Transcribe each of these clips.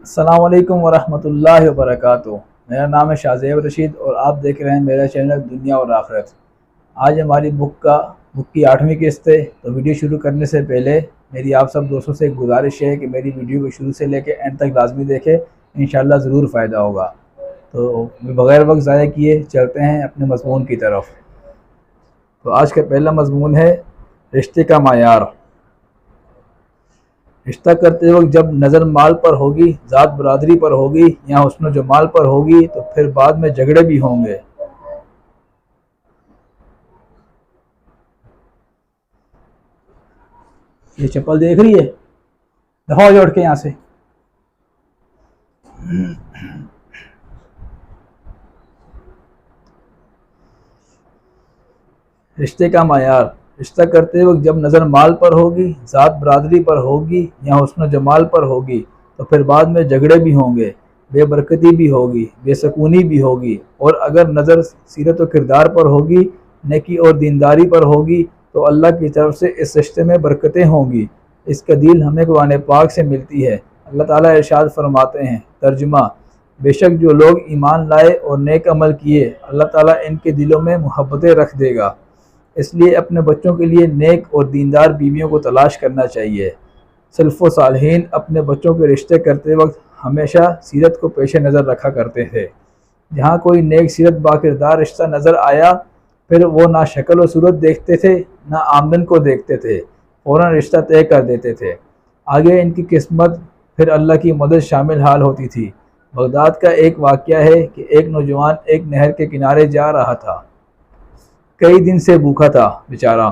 السلام علیکم ورحمۃ اللہ وبرکاتہ۔ میرا نام ہے شاہزیب رشید اور آپ دیکھ رہے ہیں میرا چینل دنیا اور آخرت۔ آج ہماری بک کی 8ویں قسط ہے، تو ویڈیو شروع کرنے سے پہلے میری آپ سب دوستوں سے ایک گزارش ہے کہ میری ویڈیو کو شروع سے لے کے اینڈ تک لازمی دیکھیں، انشاءاللہ ضرور فائدہ ہوگا۔ تو بغیر وقت ضائع کیے چلتے ہیں اپنے مضمون کی طرف۔ تو آج کا پہلا مضمون ہے رشتے کا معیار۔ رشتہ کرتے وقت جب نظر مال پر ہوگی، ذات برادری پر ہوگی یا حسن و جمال پر ہوگی تو پھر بعد میں جھگڑے بھی ہوں گے۔ یہ چپل دیکھ رہی ہے، دفعہ جوڑ کے یہاں سے۔ رشتے کا معیار۔ رشتہ کرتے وقت جب نظر مال پر ہوگی، ذات برادری پر ہوگی یا حسن و جمال پر ہوگی تو پھر بعد میں جھگڑے بھی ہوں گے، بے برکتی بھی ہوگی، بے سکونی بھی ہوگی، اور اگر نظر سیرت و کردار پر ہوگی، نیکی اور دینداری پر ہوگی تو اللہ کی طرف سے اس رشتے میں برکتیں ہوں گی۔ اس کا دلیل ہمیں قرآن پاک سے ملتی ہے۔ اللہ تعالیٰ ارشاد فرماتے ہیں، ترجمہ: بے شک جو لوگ ایمان لائے اور نیک عمل کیے، اللہ تعالیٰ ان کے دلوں میں محبتیں رکھ دے گا۔ اس لیے اپنے بچوں کے لیے نیک اور دیندار بیویوں کو تلاش کرنا چاہیے۔ سلف و صالحین اپنے بچوں کے رشتے کرتے وقت ہمیشہ سیرت کو پیش نظر رکھا کرتے تھے۔ جہاں کوئی نیک سیرت با کردار رشتہ نظر آیا، پھر وہ نہ شکل و صورت دیکھتے تھے نہ آمدن کو دیکھتے تھے، فوراً رشتہ طے کر دیتے تھے۔ آگے ان کی قسمت پھر اللہ کی مدد شامل حال ہوتی تھی۔ بغداد کا ایک واقعہ ہے کہ ایک نوجوان ایک نہر کے کنارے جا رہا تھا۔ کئی دن سے بھوکا تھا بیچارہ۔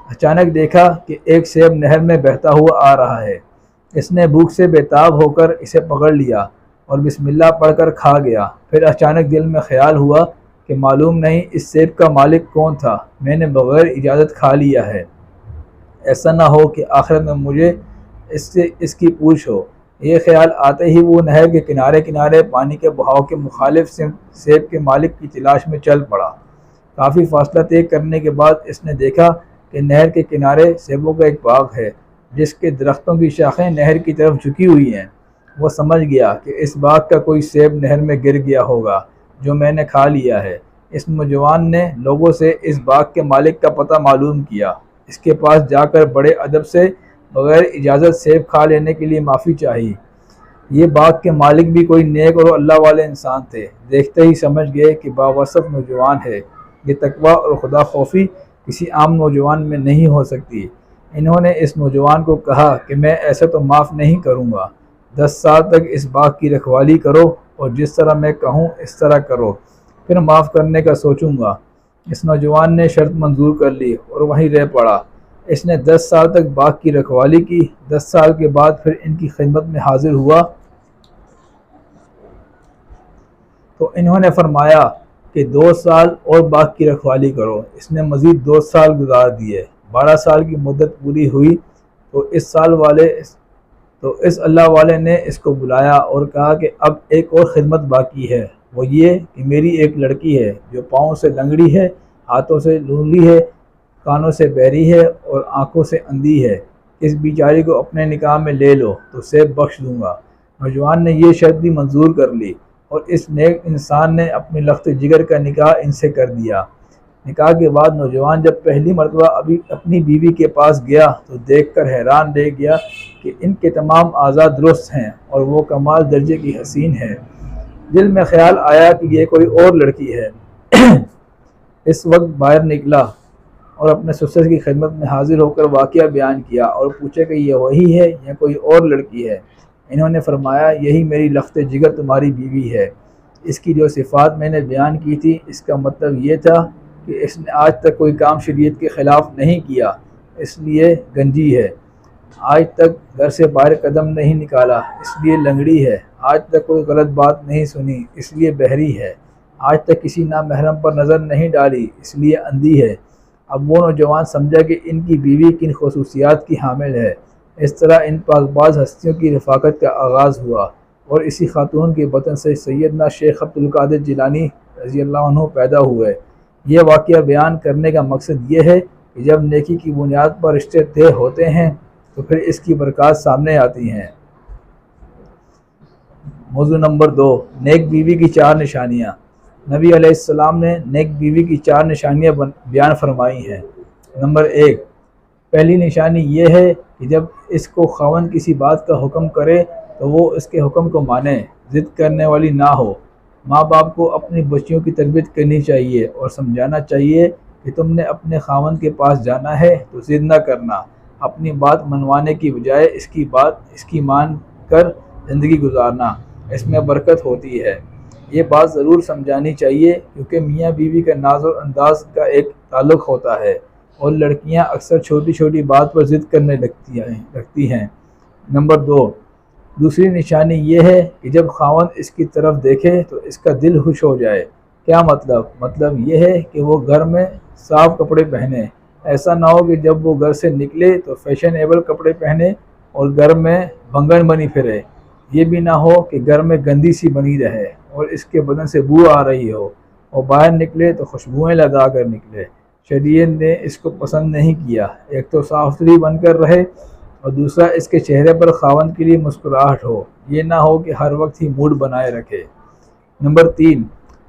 اچانک دیکھا کہ ایک سیب نہر میں بہتا ہوا آ رہا ہے۔ اس نے بھوک سے بےتاب ہو کر اسے پکڑ لیا اور بسم اللہ پڑھ کر کھا گیا۔ پھر اچانک دل میں خیال ہوا کہ معلوم نہیں اس سیب کا مالک کون تھا، میں نے بغیر اجازت کھا لیا ہے، ایسا نہ ہو کہ آخرت میں مجھے اس کی پوچھ ہو۔ یہ خیال آتے ہی وہ نہر کے کنارے پانی کے بہاؤ کے مخالف سیب کے مالک کی تلاش میں چل پڑا۔ کافی فاصلہ طے کرنے کے بعد اس نے دیکھا کہ نہر کے کنارے سیبوں کا ایک باغ ہے جس کے درختوں کی شاخیں نہر کی طرف جھکی ہوئی ہیں۔ وہ سمجھ گیا کہ اس باغ کا کوئی سیب نہر میں گر گیا ہوگا جو میں نے کھا لیا ہے۔ اس نوجوان نے لوگوں سے اس باغ کے مالک کا پتہ معلوم کیا، اس کے پاس جا کر بڑے ادب سے بغیر اجازت سیب کھا لینے کے لیے معافی چاہی۔ یہ باغ کے مالک بھی کوئی نیک اور اللہ والے انسان تھے، دیکھتے ہی سمجھ گئے کہ باوصف نوجوان ہے۔ یہ تقویٰ اور خدا خوفی کسی عام نوجوان میں نہیں ہو سکتی۔ انہوں نے اس نوجوان کو کہا کہ میں ایسا تو معاف نہیں کروں گا، 10 سال تک اس باغ کی رکھوالی کرو اور جس طرح میں کہوں اس طرح کرو، پھر معاف کرنے کا سوچوں گا۔ اس نوجوان نے شرط منظور کر لی اور وہیں رہ پڑا۔ اس نے 10 سال تک باغ کی رکھوالی کی۔ 10 سال کے بعد پھر ان کی خدمت میں حاضر ہوا تو انہوں نے فرمایا کہ 2 سال اور باغ کی رکھوالی کرو۔ اس نے مزید 2 سال گزار دیے۔ 12 سال کی مدت پوری ہوئی تو اس اللہ والے نے اس کو بلایا اور کہا کہ اب ایک اور خدمت باقی ہے، وہ یہ کہ میری ایک لڑکی ہے جو پاؤں سے لنگڑی ہے، ہاتھوں سے لونگی ہے، کانوں سے بہری ہے اور آنکھوں سے اندھی ہے۔ اس بیچاری کو اپنے نکاح میں لے لو تو سیب بخش دوں گا۔ نوجوان نے یہ شرط بھی منظور کر لی اور اس نیک انسان نے اپنی لخت جگر کا نکاح ان سے کر دیا۔ نکاح کے بعد نوجوان جب پہلی مرتبہ اپنی بیوی کے پاس گیا تو دیکھ کر حیران رہ گیا کہ ان کے تمام اعضاء درست ہیں اور وہ کمال درجے کی حسین ہے۔ دل میں خیال آیا کہ یہ کوئی اور لڑکی ہے۔ اس وقت باہر نکلا اور اپنے سسر کی خدمت میں حاضر ہو کر واقعہ بیان کیا اور پوچھا کہ یہ وہی ہے یا کوئی اور لڑکی ہے۔ انہوں نے فرمایا یہی میری لخت جگر تمہاری بیوی ہے۔ اس کی جو صفات میں نے بیان کی تھی اس کا مطلب یہ تھا کہ اس نے آج تک کوئی کام شریعت کے خلاف نہیں کیا، اس لیے گنجی ہے۔ آج تک گھر سے باہر قدم نہیں نکالا، اس لیے لنگڑی ہے۔ آج تک کوئی غلط بات نہیں سنی، اس لیے بہری ہے۔ آج تک کسی نامحرم پر نظر نہیں ڈالی، اس لیے اندھی ہے۔ اب وہ نوجوان سمجھا کہ ان کی بیوی کن خصوصیات کی حامل ہے۔ اس طرح ان پاک باز ہستیوں کی رفاقت کا آغاز ہوا اور اسی خاتون کے بطن سے سیدنا شیخ عبد القادر جیلانی رضی اللہ عنہ پیدا ہوئے۔ یہ واقعہ بیان کرنے کا مقصد یہ ہے کہ جب نیکی کی بنیاد پر رشتے طے ہوتے ہیں تو پھر اس کی برکات سامنے آتی ہیں۔ موضوع نمبر 2، نیک بیوی کی 4 نشانیاں۔ نبی علیہ السلام نے نیک بیوی کی 4 نشانیاں بیان فرمائی ہیں۔ نمبر 1، پہلی نشانی یہ ہے کہ جب اس کو خاوند کسی بات کا حکم کرے تو وہ اس کے حکم کو مانے، ضد کرنے والی نہ ہو۔ ماں باپ کو اپنی بچیوں کی تربیت کرنی چاہیے اور سمجھانا چاہیے کہ تم نے اپنے خاوند کے پاس جانا ہے تو ضد نہ کرنا، اپنی بات منوانے کی بجائے اس کی مان کر زندگی گزارنا، اس میں برکت ہوتی ہے۔ یہ بات ضرور سمجھانی چاہیے کیونکہ میاں بیوی کا ناز و انداز کا ایک تعلق ہوتا ہے اور لڑکیاں اکثر چھوٹی چھوٹی بات پر ضد کرنے لگتی ہیں۔ نمبر 2، دوسری نشانی یہ ہے کہ جب خاوند اس کی طرف دیکھے تو اس کا دل خوش ہو جائے۔ کیا مطلب یہ ہے کہ وہ گھر میں صاف کپڑے پہنے، ایسا نہ ہو کہ جب وہ گھر سے نکلے تو فیشنیبل کپڑے پہنے اور گھر میں بھنگن بنی پھرے۔ یہ بھی نہ ہو کہ گھر میں گندی سی بنی رہے اور اس کے بدن سے بو آ رہی ہو، اور باہر نکلے تو خوشبوئیں لگا کر نکلے۔ شریعت نے اس کو پسند نہیں کیا۔ ایک تو صاف ستھری بن کر رہے اور دوسرا اس کے چہرے پر خاوند کے لیے مسکراہٹ ہو، یہ نہ ہو کہ ہر وقت ہی موڈ بنائے رکھے۔ نمبر 3،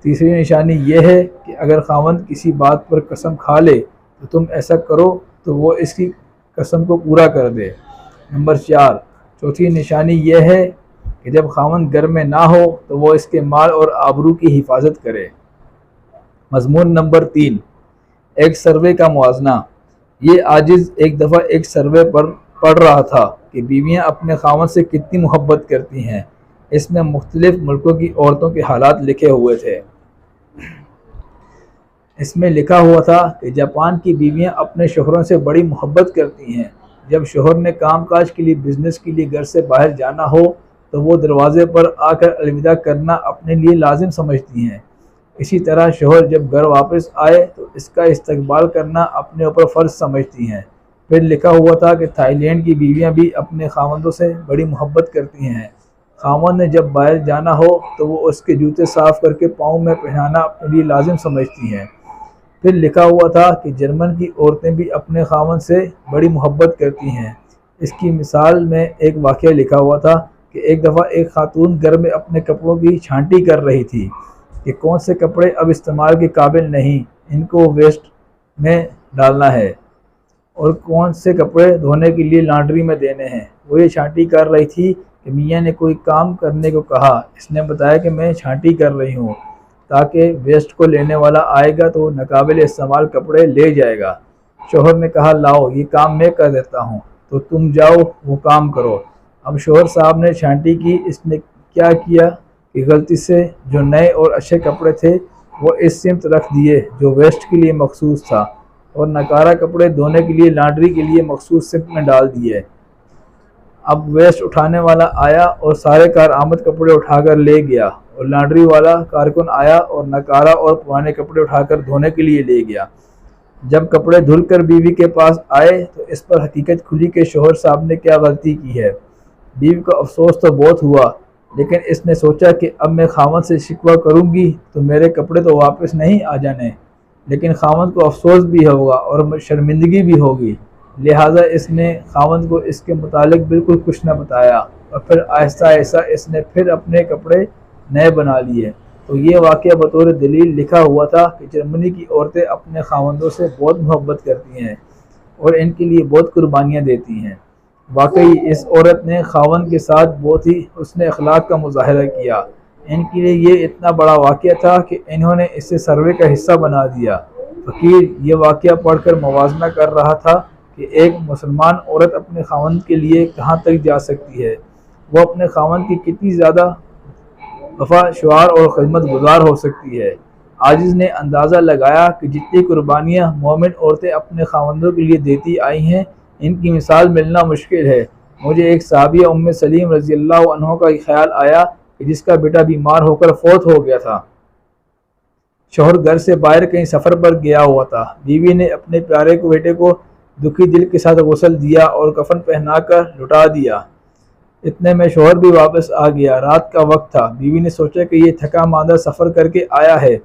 تیسری نشانی یہ ہے کہ اگر خاوند کسی بات پر قسم کھا لے تو تم ایسا کرو تو وہ اس کی قسم کو پورا کر دے۔ نمبر 4، چوتھی نشانی یہ ہے کہ جب خاوند گھر میں نہ ہو تو وہ اس کے مال اور آبرو کی حفاظت کرے۔ مضمون نمبر 3، ایک سروے کا موازنہ۔ یہ عاجز ایک دفعہ ایک سروے پر پڑھ رہا تھا کہ بیویاں اپنے خاوند سے کتنی محبت کرتی ہیں۔ اس میں مختلف ملکوں کی عورتوں کے حالات لکھے ہوئے تھے۔ اس میں لکھا ہوا تھا کہ جاپان کی بیویاں اپنے شوہروں سے بڑی محبت کرتی ہیں۔ جب شوہر نے کام کاج کے لیے بزنس کے لیے گھر سے باہر جانا ہو تو وہ دروازے پر آ کر الوداع کرنا اپنے لیے لازم سمجھتی ہیں۔ اسی طرح شوہر جب گھر واپس آئے تو اس کا استقبال کرنا اپنے اوپر فرض سمجھتی ہیں۔ پھر لکھا ہوا تھا کہ تھائی لینڈ کی بیویاں بھی اپنے خاوندوں سے بڑی محبت کرتی ہیں۔ خاوند نے جب باہر جانا ہو تو وہ اس کے جوتے صاف کر کے پاؤں میں پہنانا اپنے لیے لازم سمجھتی ہیں۔ پھر لکھا ہوا تھا کہ جرمن کی عورتیں بھی اپنے خاوند سے بڑی محبت کرتی ہیں۔ اس کی مثال میں ایک واقعہ لکھا ہوا تھا کہ ایک دفعہ ایک خاتون گھر میں اپنے کپڑوں کی چھانٹی کر رہی تھی کہ کون سے کپڑے اب استعمال کے قابل نہیں، ان کو ویسٹ میں ڈالنا ہے، اور کون سے کپڑے دھونے کے لیے لانڈری میں دینے ہیں۔ وہ یہ چھانٹی کر رہی تھی کہ میاں نے کوئی کام کرنے کو کہا۔ اس نے بتایا کہ میں چھانٹی کر رہی ہوں تاکہ ویسٹ کو لینے والا آئے گا تو ناقابل استعمال کپڑے لے جائے گا۔ شوہر نے کہا لاؤ یہ کام میں کر دیتا ہوں تو تم جاؤ وہ کام کرو۔ اب شوہر صاحب نے چھانٹی کی۔ اس نے کیا کیا کہ غلطی سے جو نئے اور اچھے کپڑے تھے وہ اس سمت رکھ دیے جو ویسٹ کے لیے مخصوص تھا، اور ناکارہ کپڑے دھونے کے لیے لانڈری کے لیے مخصوص سمت میں ڈال دیے۔ اب ویسٹ اٹھانے والا آیا اور سارے کارآمد کپڑے اٹھا کر لے گیا، اور لانڈری والا کارکن آیا اور ناکارہ اور پرانے کپڑے اٹھا کر دھونے کے لیے لے گیا۔ جب کپڑے دھل کر بیوی کے پاس آئے تو اس پر حقیقت کھلی کہ شوہر صاحب نے کیا غلطی کی ہے۔ بیوی کو افسوس تو بہت ہوا، لیکن اس نے سوچا کہ اب میں خاوند سے شکوہ کروں گی تو میرے کپڑے تو واپس نہیں آ جانے، لیکن خاوند کو افسوس بھی ہوگا اور شرمندگی بھی ہوگی۔ لہٰذا اس نے خاوند کو اس کے متعلق بالکل کچھ نہ بتایا، اور پھر آہستہ آہستہ اس نے پھر اپنے کپڑے نئے بنا لیے۔ تو یہ واقعہ بطور دلیل لکھا ہوا تھا کہ جرمنی کی عورتیں اپنے خاوندوں سے بہت محبت کرتی ہیں اور ان کے لیے بہت قربانیاں دیتی ہیں۔ واقعی اس عورت نے خاوند کے ساتھ بہت ہی حسن اخلاق کا مظاہرہ کیا۔ ان کے لیے یہ اتنا بڑا واقعہ تھا کہ انہوں نے اسے سروے کا حصہ بنا دیا۔ فقیر یہ واقعہ پڑھ کر موازنہ کر رہا تھا کہ ایک مسلمان عورت اپنے خاوند کے لیے کہاں تک جا سکتی ہے، وہ اپنے خاوند کی کتنی زیادہ وفا شعار اور خدمت گزار ہو سکتی ہے۔ عاجز نے اندازہ لگایا کہ جتنی قربانیاں مومن عورتیں اپنے خاوندوں کے لیے دیتی آئی ہیں ان کی مثال ملنا مشکل ہے۔ مجھے ایک صحابیہ ام سلیم رضی اللہ عنہ کا خیال آیا کہ جس کا بیٹا بیمار ہو کر فوت ہو گیا تھا۔ شوہر گھر سے باہر کہیں سفر پر گیا ہوا تھا۔ بیوی نے اپنے پیارے کو بیٹے کو دکھی دل کے ساتھ غسل دیا اور کفن پہنا کر لٹا دیا۔ اتنے میں شوہر بھی واپس آ گیا۔ رات کا وقت تھا۔ بیوی نے سوچا کہ یہ تھکا ماندہ سفر کر کے آیا ہے،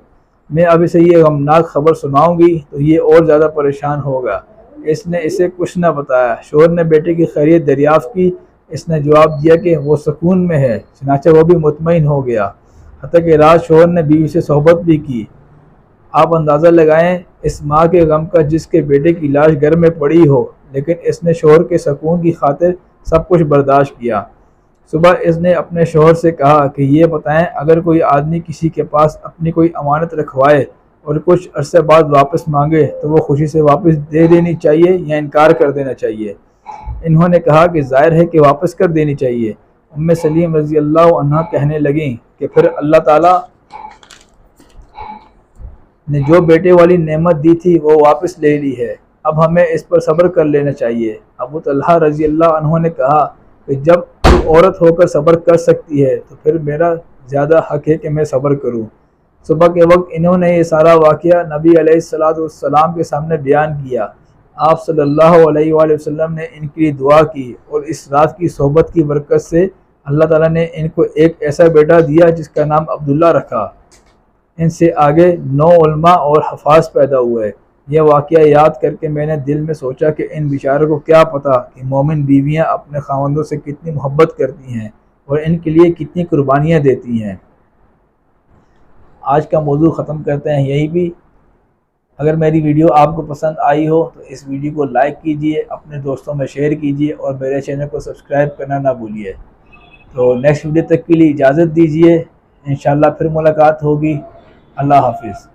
میں اب اسے یہ غمناک خبر سناؤں گی تو یہ اور زیادہ پریشان ہوگا۔ اس نے اسے کچھ نہ بتایا۔ شوہر نے بیٹے کی خیریت دریافت کی اس نے جواب دیا کہ وہ سکون میں ہے، چنانچہ وہ بھی مطمئن ہو گیا۔ حتیٰ کہ رات شوہر نے بیوی سے صحبت بھی کی۔ آپ اندازہ لگائیں اس ماں کے غم کا جس کے بیٹے کی لاش گھر میں پڑی ہو، لیکن اس نے شوہر کے سکون کی خاطر سب کچھ برداشت کیا۔ صبح اس نے اپنے شوہر سے کہا کہ یہ بتائیں، اگر کوئی آدمی کسی کے پاس اپنی کوئی امانت رکھوائے اور کچھ عرصے بعد واپس مانگے تو وہ خوشی سے واپس دے دینی چاہیے یا انکار کر دینا چاہیے؟ انہوں نے کہا کہ ظاہر ہے کہ واپس کر دینی چاہیے۔ ام سلیم رضی اللہ عنہ کہنے لگیں کہ پھر اللہ تعالیٰ نے جو بیٹے والی نعمت دی تھی وہ واپس لے لی ہے، اب ہمیں اس پر صبر کر لینا چاہیے۔ ابو طلحہ رضی اللہ عنہ نے کہا کہ جب عورت ہو کر صبر کر سکتی ہے تو پھر میرا زیادہ حق ہے کہ میں صبر کروں۔ صبح کے وقت انہوں نے یہ سارا واقعہ نبی علیہ السلام کے سامنے بیان کیا۔ آپ صلی اللہ علیہ وآلہ وسلم نے ان کے لیے دعا کی اور اس رات کی صحبت کی برکت سے اللہ تعالیٰ نے ان کو ایک ایسا بیٹا دیا جس کا نام عبداللہ رکھا۔ ان سے آگے 9 علماء اور حفاظ پیدا ہوئے۔ یہ واقعہ یاد کر کے میں نے دل میں سوچا کہ ان بیچاروں کو کیا پتہ کہ مومن بیویاں اپنے خاوندوں سے کتنی محبت کرتی ہیں اور ان کے لیے کتنی قربانیاں دیتی ہیں۔ آج کا موضوع ختم کرتے ہیں یہیں بھی۔ اگر میری ویڈیو آپ کو پسند آئی ہو تو اس ویڈیو کو لائک کیجئے، اپنے دوستوں میں شیئر کیجئے اور میرے چینل کو سبسکرائب کرنا نہ بھولیے۔ تو نیکسٹ ویڈیو تک کے لیے اجازت دیجئے، انشاءاللہ پھر ملاقات ہوگی۔ اللہ حافظ۔